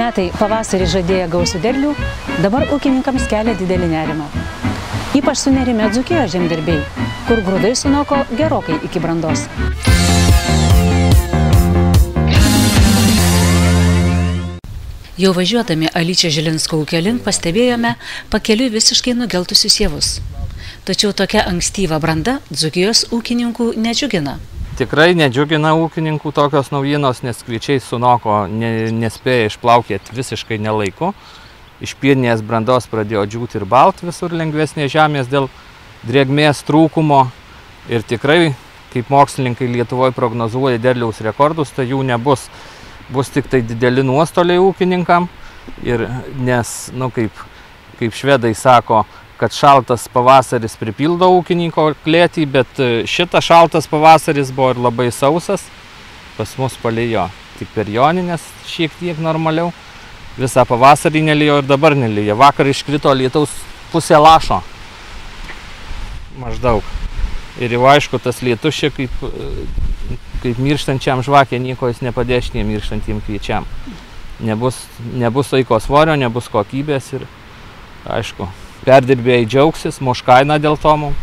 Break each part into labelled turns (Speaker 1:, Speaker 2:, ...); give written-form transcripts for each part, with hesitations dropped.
Speaker 1: Metai pavasarį žadėję gausių derlių, dabar ūkininkams kelia didelį nerimą. Ypač sunerimę Dzūkijos žemdirbiai, kur grūdai sunoko gerokai iki brandos. Jau važiuodami Alyčio Žilinsko ūkio link pastebėjome pakeliui visiškai nugeltusius javus. Tačiau tokia ankstyva branda Dzūkijos ūkininkų nedžiugina.
Speaker 2: Tikrai nedžiugina ūkininkų tokios naujienos, nes kviečiai sunoko nespėja išplaukėti visiškai nelaiku. Iš pirminės brandos pradėjo džiūti ir balt visur lengvesnės žemės dėl drėgmės trūkumo. Ir tikrai, kaip mokslininkai Lietuvoje prognozuoja derliaus rekordus, tai jų nebus. Bus tik tai dideli nuostoliai ūkininkam. Ir nes, kaip švedai sako, kad šaltas pavasaris pripildo ūkininko klėtį, bet šitas šaltas pavasaris buvo ir labai sausas. Pas mus palėjo tik per Jonines šiek tiek normaliau. Visą pavasarį nelijo ir dabar nelijo. Vakar iškrito lietaus pusė lašo. Maždaug. Ir jau aišku, tas lietus čia kaip mirštančiam žvakė, nieko jis nepadės šitiem mirštantiem kviečiam. Nebus vaiko svorio, nebus kokybės ir aišku. Perdirbėjai džiaugsis, muš kainą dėl to mum,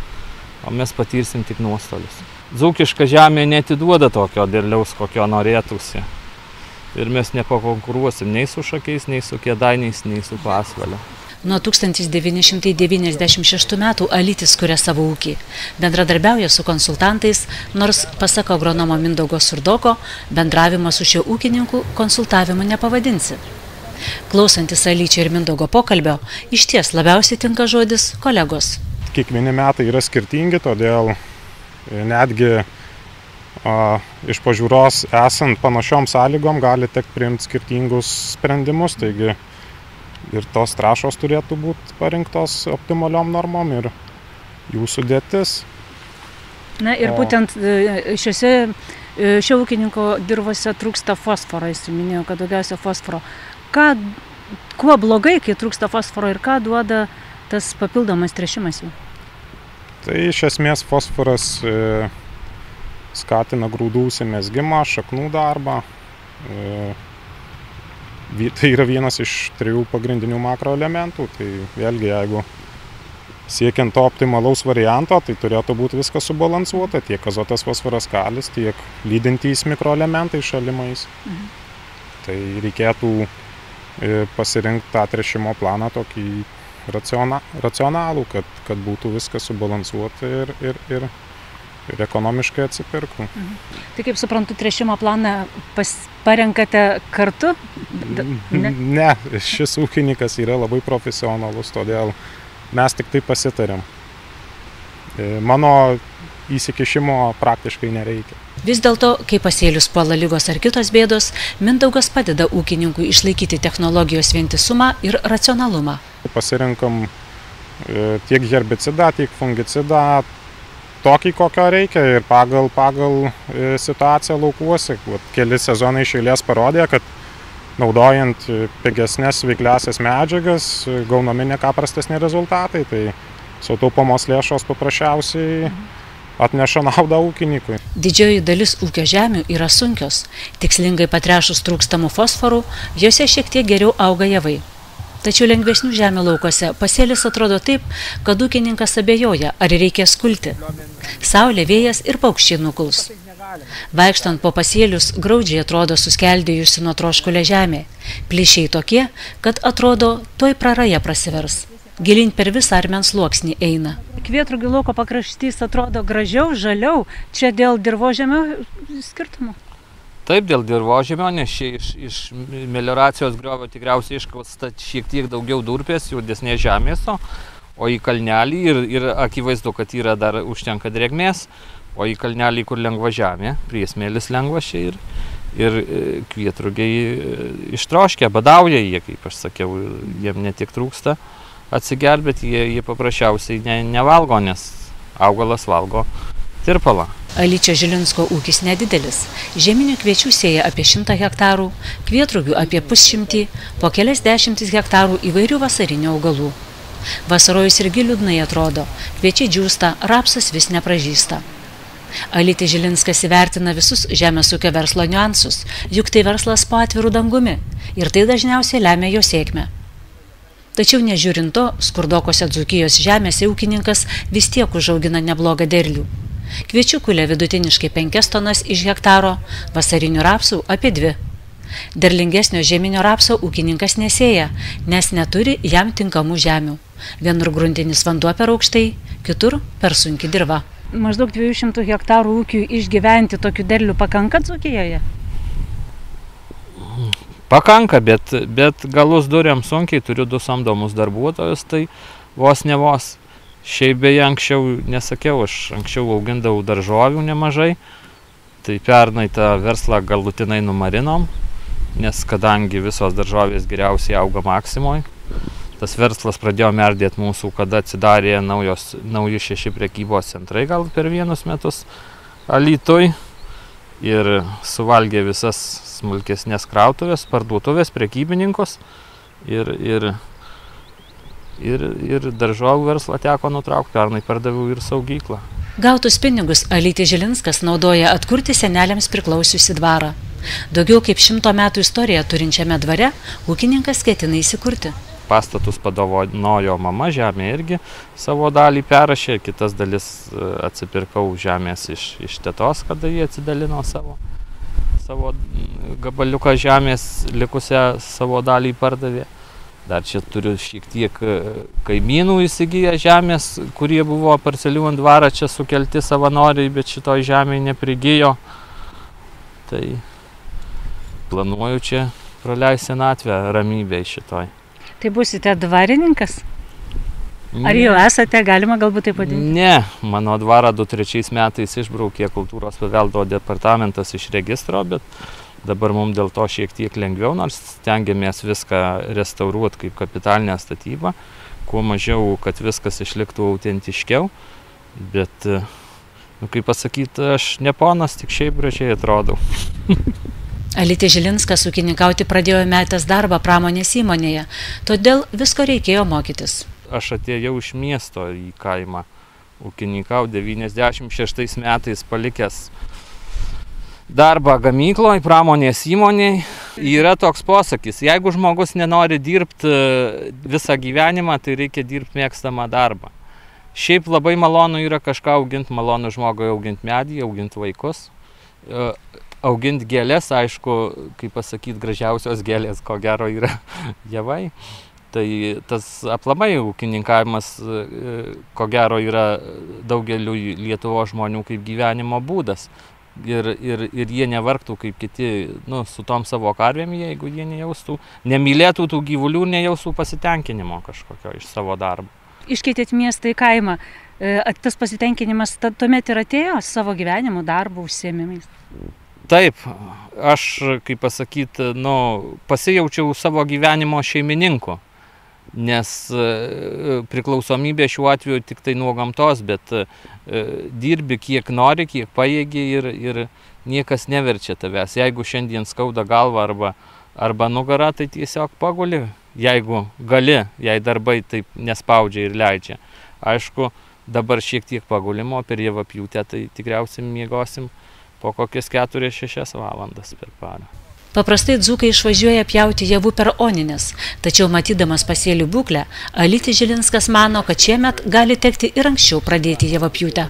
Speaker 2: o mes patirsim tik nuostolius. Dzūkiška žemė netiduoda tokio derliaus, kokio norėtųsi. Ir mes nepakonkuruosim nei su Šakiais, nei su Kėdainiais, nei su Pasvalio.
Speaker 1: Nuo 1996 metų Alytis kuria savo ūkį. Bendradarbiauja su konsultantais, nors, pasak agronomo Mindaugo Surdoko, bendravimo su šiuo ūkininku konsultavimu nepavadinsi. Klausantis Alyčio ir Mindaugo pokalbio, išties labiausiai tinka žodis kolegos.
Speaker 3: Kiekvieni metai yra skirtingi, todėl netgi iš pažiūros esant panašiom sąlygom gali tekti priimti skirtingus sprendimus, taigi ir tos trąšos turėtų būti parinktos optimaliom normom ir jų sudėtis.
Speaker 1: Na ir būtent šio ūkininko dirvose trūksta fosforo, jis minėjo, kad daugiausia fosforo. Kuo blogai, kai trūksta fosforo ir ką duoda tas papildomas tręšimas jų?
Speaker 3: Tai iš esmės fosforas skatina grūdų užsimezgimą, šaknų darbą. Tai yra vienas iš 3 pagrindinių makroelementų. Tai vėlgi, jeigu siekiant to optimalaus varianto, tai turėtų būti viskas subalansuota, tiek azotas, fosforas, kalis, tiek lydintys mikroelementai šalimais. Tai reikėtų pasirinkti tą tręšimo planą tokį racionalų, kad būtų viskas subalansuota ir ekonomiškai atsipirktų.
Speaker 1: Tai kaip suprantu, tręšimo planą parenkate kartu?
Speaker 3: Ne, šis ūkininkas yra labai profesionalus, todėl mes tik tai pasitarėm. Mano įsikišimo praktiškai nereikia.
Speaker 1: Vis dėlto, kai pasėlius puola ligos ar kitos bėdos, Mindaugas padeda ūkininkui išlaikyti technologijos vientisumą ir racionalumą.
Speaker 3: Pasirinkam tiek herbicidą, tiek fungicidą, tokį, kokio reikia ir pagal situaciją laukuose. Keli sezonai iš eilės parodė, kad naudojant pigesnės veikliąsias medžiagas gaunami ne ką prastesni rezultatai. Tai sutaupomos lėšos paprasčiausiai atneša naudą ūkininkui.
Speaker 1: Didžioji dalis ūkio žemių yra sunkios. Tikslingai patręšus trūkstamų fosforų, jose šiek tiek geriau auga javai. Tačiau lengvesnių žemių laukose pasėlis atrodo taip, kad ūkininkas abejoja, ar reikės kulti. Saulė, vėjas ir paukščiai nukuls. Vaikštant po pasėlius, graudžiai atrodo suskeldėjusi nuo troškulio žemė. Plyšiai tokie, kad atrodo, tuoj praraja prasivers. Gilin per visą armens sluoksnį eina. Kvietrugio lauko pakraštys atrodo gražiau, žaliau. Čia dėl dirvožemio skirtumų?
Speaker 2: Taip, dėl dirvožemio, nes iš melioracijos griovio tikriausiai iškausta šiek tiek daugiau durpės, judesnės žemės, o į kalnelį ir akivaizdu, kad yra dar užtenka drėgmės, o į kalnelį, kur lengva žemė, priesmėlis lengvas čia ir kvietrugiai ištroškia, badauja jie, kaip aš sakiau, jiem ne tik trūksta atsigelbėti, jie paprasčiausiai nevalgo, nes augalas valgo tirpalą.
Speaker 1: Alyčio Žilinsko ūkis nedidelis. Žieminių kviečių sėja apie 100 hektarų, kvietrugių apie 100, po kelias dešimtis hektarų įvairių vasarinių augalų. Vasarojus irgi liūdnai atrodo, kviečiai džiūsta, rapsas vis nepražįsta. Alytis Žilinskas įvertina visus žemės ūkio verslo niuansus, juk tai verslas po atviru dangumi. ir tai dažniausiai lemia jo sėkmę. Tačiau nežiūrint to, skurdokose Dzūkijos žemėse ūkininkas vis tiek užaugina neblogą derlių. Kviečių kulia vidutiniškai 5 tonas iš hektaro, vasarinių rapsų apie 2. Derlingesnio žieminio rapso ūkininkas nesėja, nes neturi jam tinkamų žemių. Vienur gruntinis vanduo per aukštai, kitur per sunki dirva. Maždaug 200 hektarų ūkių išgyventi tokių derlių pakanka Dzūkijoje?
Speaker 2: Pakanka, bet galus duriam sunkiai, turiu 2 samdomus darbuotojus, tai vos ne vos. Šiaip beje, anksčiau nesakiau, aš anksčiau augindavau daržovių nemažai, tai pernai tą verslą galutinai numarinom, nes kadangi visos daržovės geriausiai auga Maksimoj, tas verslas pradėjo merdėti mūsų, kada atsidarė nauji 6 prekybos centrai gal per 1 metus Alytuj ir suvalgė visas smulkesnės krautuvės, parduotuvės, prekybininkus ir daržovių verslą teko nutraukti, pernai pardaviau ir saugyklą.
Speaker 1: Gautus pinigus Alytis Žilinskas naudoja atkurti seneliams priklausiusi dvarą. Daugiau kaip 100 metų istoriją turinčiame dvare ūkininkas ketina įsikurti.
Speaker 2: Pastatus padovanojo mama, žemė irgi savo dalį perrašė, kitas dalis atsipirkau žemės iš tetos, kada jie atsidalino savo gabaliuką žemės, likusią savo dalį pardavė. Dar čia turiu šiek tiek kaimynų įsigiję žemės, kurie buvo parceliuojant dvarą čia sukelti savanoriai, bet šitoj žemėje neprigijo. Tai planuoju čia praleisti senatvę ramybėj šitoj.
Speaker 1: Tai būsite dvarininkas? Ar jau esate, galima galbūt taip vadinti?
Speaker 2: Ne, mano dvarą 2003 metais išbraukė kultūros paveldo departamentas iš registro, bet dabar mums dėl to šiek tiek lengviau, nors stengiamės viską restauruoti kaip kapitalinę statybą, kuo mažiau, kad viskas išliktų autentiškiau, bet, kaip pasakyti, aš ne ponas, tik šiaip gražiai atrodau.
Speaker 1: Alytis Žilinskas ūkininkauti pradėjo metęs darbą pramonės įmonėje, todėl visko reikėjo mokytis.
Speaker 2: Aš atėjau iš miesto į kaimą, ūkininkau 96 metais palikęs darbą gamykloje, pramonės įmonėje. Yra toks posakis, jeigu žmogus nenori dirbti visą gyvenimą, tai reikia dirbti mėgstamą darbą. Šiaip labai malonu yra kažką auginti, malonu žmogui auginti medį, auginti vaikus, auginti gėlės, aišku, kaip pasakyti, gražiausios gėlės, ko gero, yra javai. Tai tas aplamai ūkininkavimas, ko gero, yra daugeliu Lietuvos žmonių kaip gyvenimo būdas. Ir jie nevargtų kaip kiti, su tom savo karvėm, jeigu jie nejaustų, nemylėtų tų gyvulių, nejaustų pasitenkinimo kažkokio iš savo darbo.
Speaker 1: Iškeitėt miestą į kaimą. Tas pasitenkinimas tuomet ir atėjo savo gyvenimu, darbo, užsiėmimais?
Speaker 2: Taip, aš, kaip pasakyti, pasijaučiau savo gyvenimo šeimininku. Nes priklausomybė šiuo atveju tik tai nuo gamtos, bet dirbi kiek nori, kiek pajėgi ir niekas neverčia tavęs. Jeigu šiandien skauda galva arba nugarą, tai tiesiog paguli, jeigu gali, jei darbai taip nespaudžia ir leidžia. Aišku, dabar šiek tiek pagulimo, per javapjūtę tai tikriausiai miegosim po kokias 4-6 valandas per parą.
Speaker 1: Paprastai dzūkai išvažiuoja pjauti javų per Onines, tačiau matydamas pasėlių būklę, Alytis Žilinskas mano, kad šiemet gali tekti ir anksčiau pradėti javapjūtę.